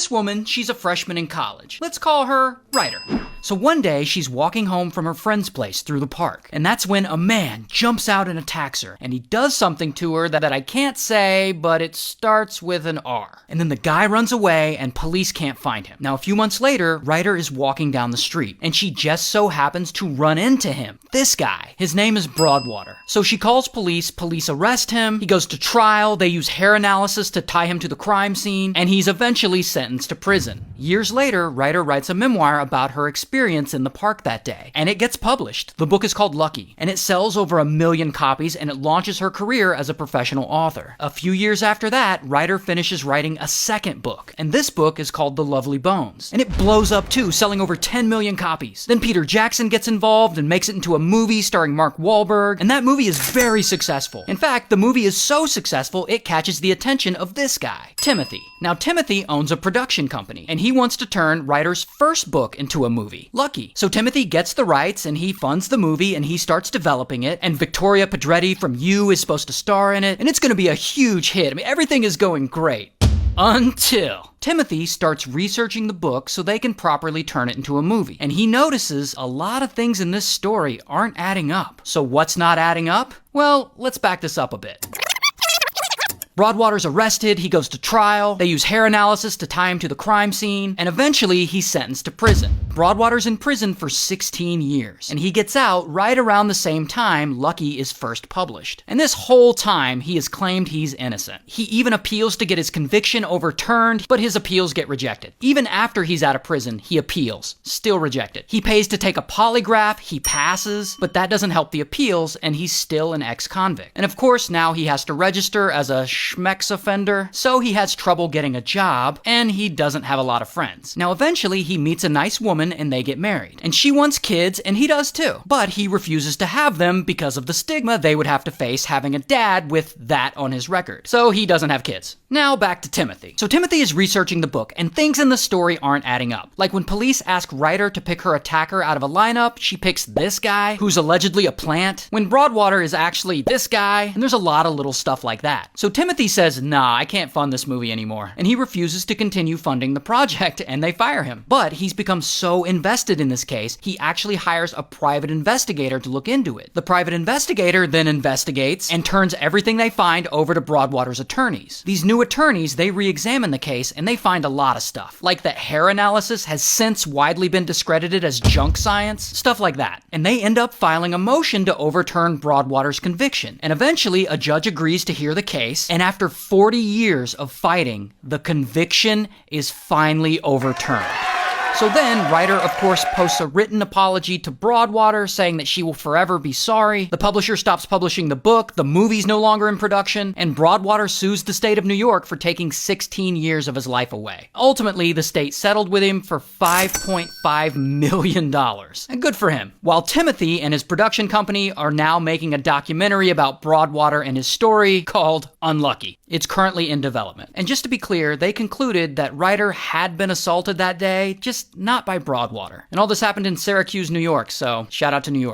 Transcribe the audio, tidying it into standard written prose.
this woman, she's a freshman in college. Let's call her Ryder. So one day, she's walking home from her friend's place through the park, and that's when a man jumps out and attacks her, and he does something to her that I can't say, but it starts with an R. And then the guy runs away, and police can't find him. Now, a few months later, Ryder is walking down the street, and she just so happens to run into him. This guy. His name is Broadwater. So she calls police arrest him, he goes to trial, they use hair analysis to tie him to the crime scene, and he's eventually sentenced to prison. Years later, Ryder writes a memoir about her experience in the park that day, and it gets published. The book is called Lucky, and it sells over 1 million copies, and it launches her career as a professional author. A few years after that, Ryder finishes writing a second book, and this book is called The Lovely Bones, and it blows up too, selling over 10 million copies. Then Peter Jackson gets involved and makes it into a movie starring Mark Wahlberg, and that movie is very successful. In fact, the movie is so successful, it catches the attention of this guy, Timothy. Now, Timothy owns a production company, and he wants to turn Ryder's first book into a movie, Lucky. So Timothy gets the rights, and he funds the movie, and he starts developing it, and Victoria Pedretti from You is supposed to star in it, and it's going to be a huge hit. I mean, everything is going great. Until Timothy starts researching the book so they can properly turn it into a movie. And he notices a lot of things in this story aren't adding up. So what's not adding up? Well, let's back this up a bit. Broadwater's arrested, he goes to trial, they use hair analysis to tie him to the crime scene, and eventually he's sentenced to prison. Broadwater's in prison for 16 years, and he gets out right around the same time Lucky is first published. And this whole time, he has claimed he's innocent. He even appeals to get his conviction overturned, but his appeals get rejected. Even after he's out of prison, he appeals, still rejected. He pays to take a polygraph, he passes, but that doesn't help the appeals, and he's still an ex-convict. And of course, now he has to register as a schmex offender, so he has trouble getting a job, and he doesn't have a lot of friends. Now eventually he meets a nice woman and they get married. And she wants kids, and he does too. But he refuses to have them because of the stigma they would have to face having a dad with that on his record. So he doesn't have kids. Now back to Timothy. So Timothy is researching the book, and things in the story aren't adding up. Like when police ask Ryder to pick her attacker out of a lineup, she picks this guy, who's allegedly a plant, when Broadwater is actually this guy, and there's a lot of little stuff like that. So Timothy says, nah, I can't fund this movie anymore. And he refuses to continue funding the project, and they fire him. But he's become so invested in this case, he actually hires a private investigator to look into it. The private investigator then investigates and turns everything they find over to Broadwater's attorneys. These new attorneys, they re-examine the case, and they find a lot of stuff. Like that hair analysis has since widely been discredited as junk science, stuff like that. And they end up filing a motion to overturn Broadwater's conviction. And eventually, a judge agrees to hear the case, and after 40 years of fighting, the conviction is finally overturned. So then, Ryder, of course, posts a written apology to Broadwater saying that she will forever be sorry. The publisher stops publishing the book, the movie's no longer in production, and Broadwater sues the state of New York for taking 16 years of his life away. Ultimately, the state settled with him for $5.5 million. And good for him. While Timothy and his production company are now making a documentary about Broadwater and his story called Unlucky. It's currently in development. And just to be clear, they concluded that Ryder had been assaulted that day, just not by Broadwater. And all this happened in Syracuse, New York, so shout out to New York.